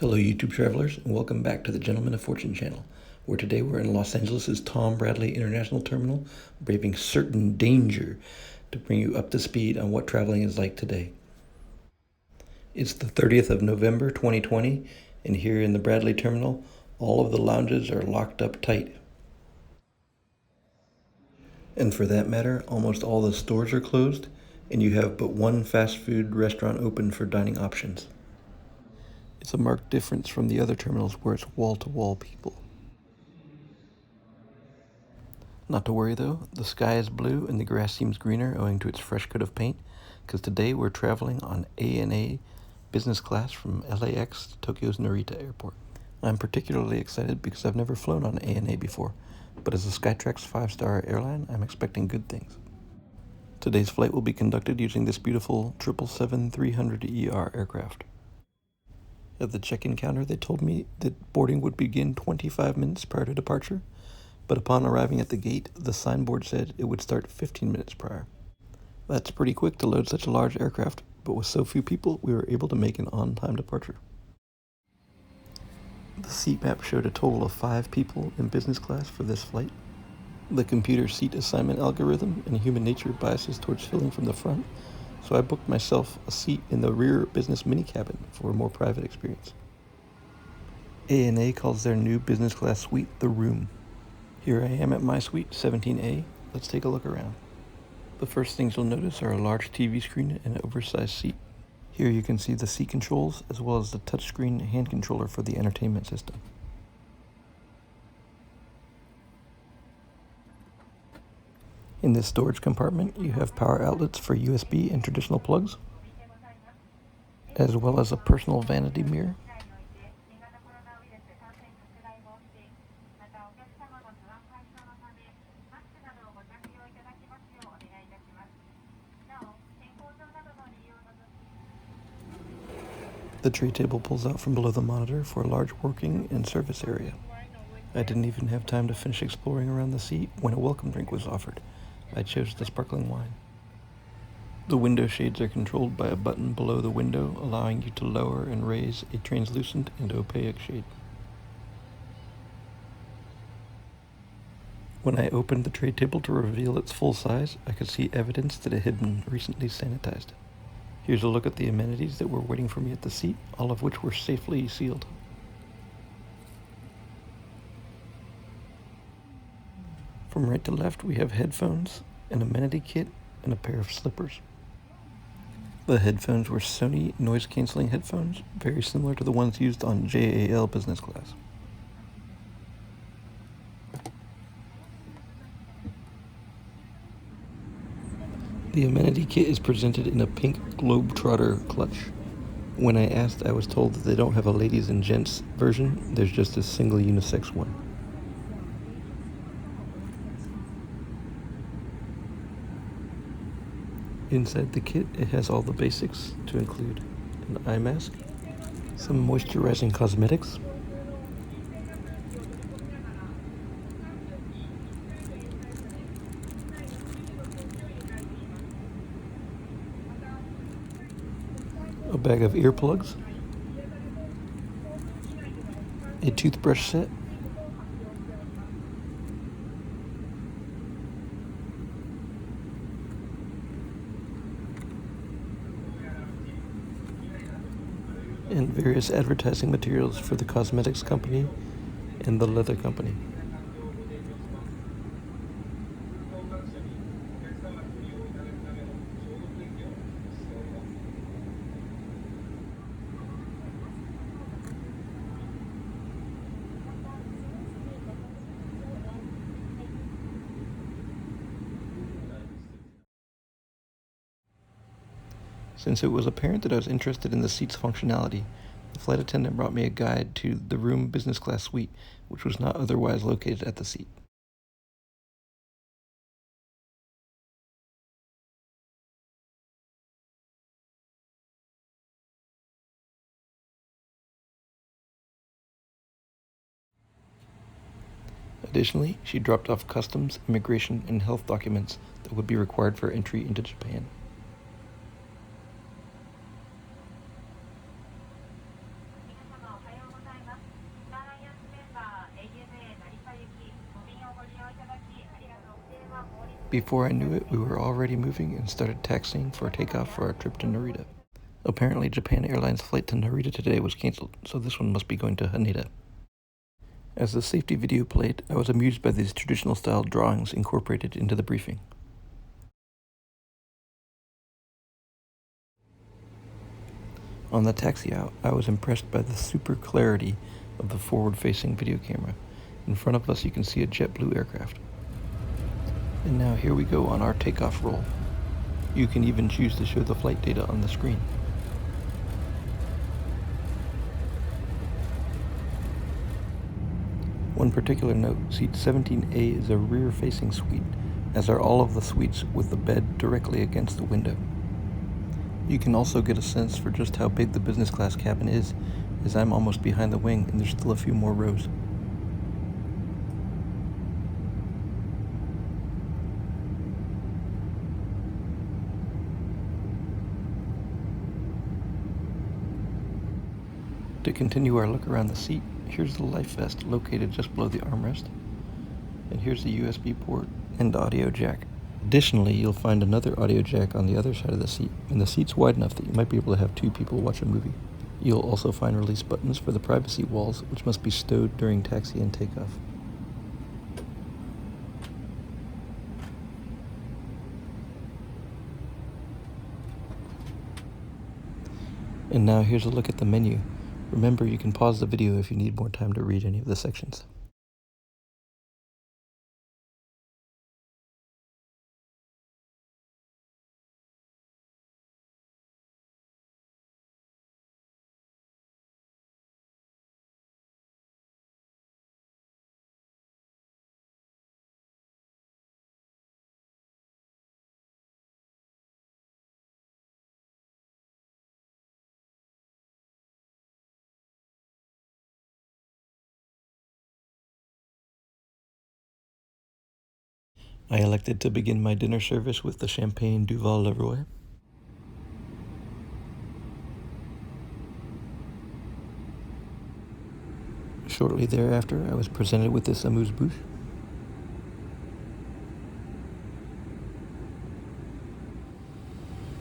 Hello YouTube travelers, and welcome back to the Gentleman of Fortune channel, where today we're in Los Angeles' Tom Bradley International Terminal, braving certain danger to bring you up to speed on what traveling is like today. It's the 30th of November 2020, and here in the Bradley Terminal, all of the lounges are locked up tight. And for that matter, almost all the stores are closed, and you have but one fast food restaurant open for dining options. It's a marked difference from the other terminals where it's wall-to-wall people. Not to worry though, the sky is blue and the grass seems greener owing to its fresh coat of paint, because today we're traveling on ANA business class from LAX to Tokyo's Narita airport. I'm particularly excited because I've never flown on ANA before, but as a Skytrax 5-star airline, I'm expecting good things. Today's flight will be conducted using this beautiful 777-300ER aircraft. At the check-in counter, they told me that boarding would begin 25 minutes prior to departure, but upon arriving at the gate, the signboard said it would start 15 minutes prior. That's pretty quick to load such a large aircraft, but with so few people, we were able to make an on-time departure. The seat map showed a total of 5 people in business class for this flight. The computer seat assignment algorithm and human nature biases towards filling from the front, so I booked myself a seat in the rear business mini cabin for a more private experience. ANA calls their new business class suite the Room. Here I am at my suite, 17A. Let's take a look around. The first things you'll notice are a large TV screen and an oversized seat. Here you can see the seat controls as well as the touchscreen hand controller for the entertainment system. In this storage compartment, you have power outlets for USB and traditional plugs, as well as a personal vanity mirror. The tray table pulls out from below the monitor for a large working and service area. I didn't even have time to finish exploring around the seat when a welcome drink was offered. I chose the sparkling wine. The window shades are controlled by a button below the window, allowing you to lower and raise a translucent and opaque shade. When I opened the tray table to reveal its full size, I could see evidence that it had been recently sanitized. Here's a look at the amenities that were waiting for me at the seat, all of which were safely sealed. From right to left, we have headphones, an amenity kit, and a pair of slippers. The headphones were Sony noise-canceling headphones, very similar to the ones used on JAL business class. The amenity kit is presented in a pink Globetrotter clutch. When I asked, I was told that they don't have a ladies and gents version, there's just a single unisex one. Inside the kit, it has all the basics to include an eye mask, some moisturizing cosmetics, a bag of earplugs, a toothbrush set, and various advertising materials for the cosmetics company and the leather company. Since it was apparent that I was interested in the seat's functionality, the flight attendant brought me a guide to the Room business class suite, which was not otherwise located at the seat. Additionally, she dropped off customs, immigration, and health documents that would be required for entry into Japan. Before I knew it, we were already moving and started taxiing for takeoff for our trip to Narita. Apparently, Japan Airlines' flight to Narita today was canceled, so this one must be going to Haneda. As the safety video played, I was amused by these traditional-style drawings incorporated into the briefing. On the taxi out, I was impressed by the super clarity of the forward-facing video camera. In front of us, you can see a JetBlue aircraft. And now here we go on our takeoff roll. You can even choose to show the flight data on the screen. One particular note, seat 17A is a rear-facing suite, as are all of the suites with the bed directly against the window. You can also get a sense for just how big the business class cabin is, as I'm almost behind the wing and there's still a few more rows. To continue our look around the seat, here's the life vest located just below the armrest, and here's the USB port and audio jack. Additionally, you'll find another audio jack on the other side of the seat, and the seat's wide enough that you might be able to have two people watch a movie. You'll also find release buttons for the privacy walls, which must be stowed during taxi and takeoff. And now here's a look at the menu. Remember, you can pause the video if you need more time to read any of the sections. I elected to begin my dinner service with the champagne Duval Leroy. Shortly thereafter, I was presented with this amuse-bouche.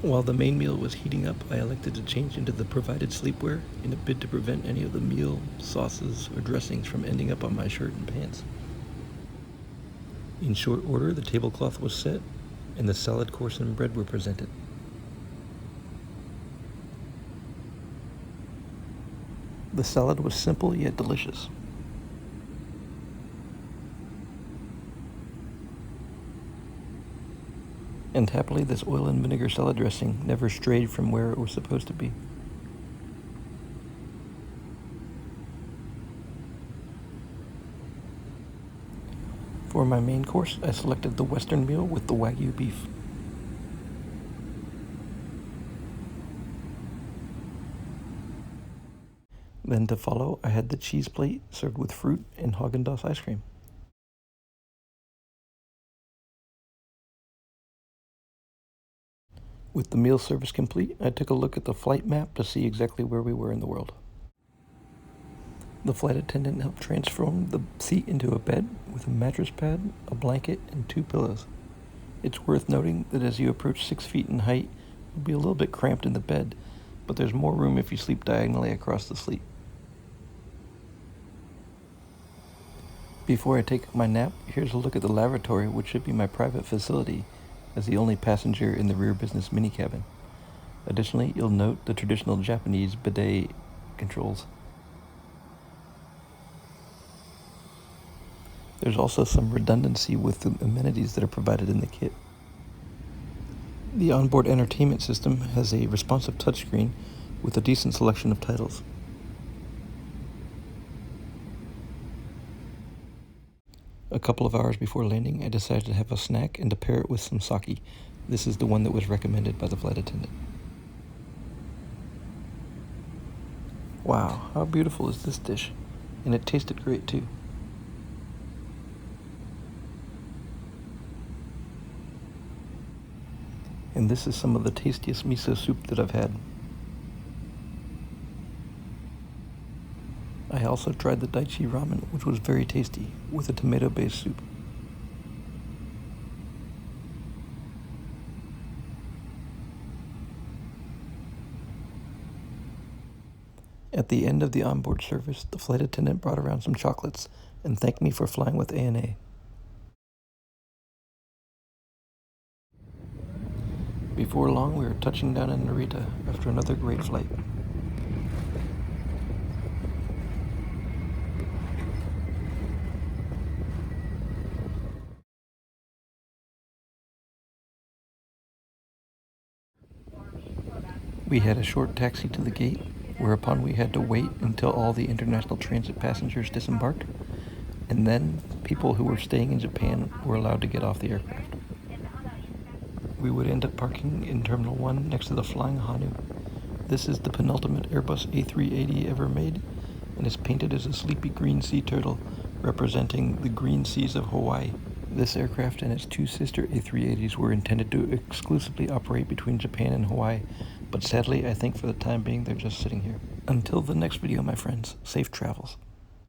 While the main meal was heating up, I elected to change into the provided sleepwear in a bid to prevent any of the meal, sauces, or dressings from ending up on my shirt and pants. In short order, the tablecloth was set, and the salad course and bread were presented. The salad was simple yet delicious. And happily, this oil and vinegar salad dressing never strayed from where it was supposed to be. For my main course, I selected the Western meal with the Wagyu beef. Then to follow, I had the cheese plate served with fruit and Haagen-Dazs ice cream. With the meal service complete, I took a look at the flight map to see exactly where we were in the world. The flight attendant helped transform the seat into a bed with a mattress pad, a blanket, and 2 pillows. It's worth noting that as you approach 6 feet in height, you'll be a little bit cramped in the bed, but there's more room if you sleep diagonally across the seat. Before I take my nap, here's a look at the lavatory, which should be my private facility, as the only passenger in the rear business mini cabin. Additionally, you'll note the traditional Japanese bidet controls. There's also some redundancy with the amenities that are provided in the kit. The onboard entertainment system has a responsive touchscreen with a decent selection of titles. A couple of hours before landing, I decided to have a snack and to pair it with some sake. This is the one that was recommended by the flight attendant. Wow, how beautiful is this dish? And it tasted great too. And this is some of the tastiest miso soup that I've had. I also tried the Daichi ramen, which was very tasty, with a tomato-based soup. At the end of the onboard service, the flight attendant brought around some chocolates and thanked me for flying with ANA. Before long, we were touching down in Narita after another great flight. We had a short taxi to the gate, whereupon we had to wait until all the international transit passengers disembarked, and then people who were staying in Japan were allowed to get off the aircraft. We would end up parking in Terminal 1 next to the Flying Hanu. This is the penultimate Airbus A380 ever made, and is painted as a sleepy green sea turtle representing the green seas of Hawaii. This aircraft and its two sister A380s were intended to exclusively operate between Japan and Hawaii, but sadly I think for the time being they're just sitting here. Until the next video, my friends, safe travels.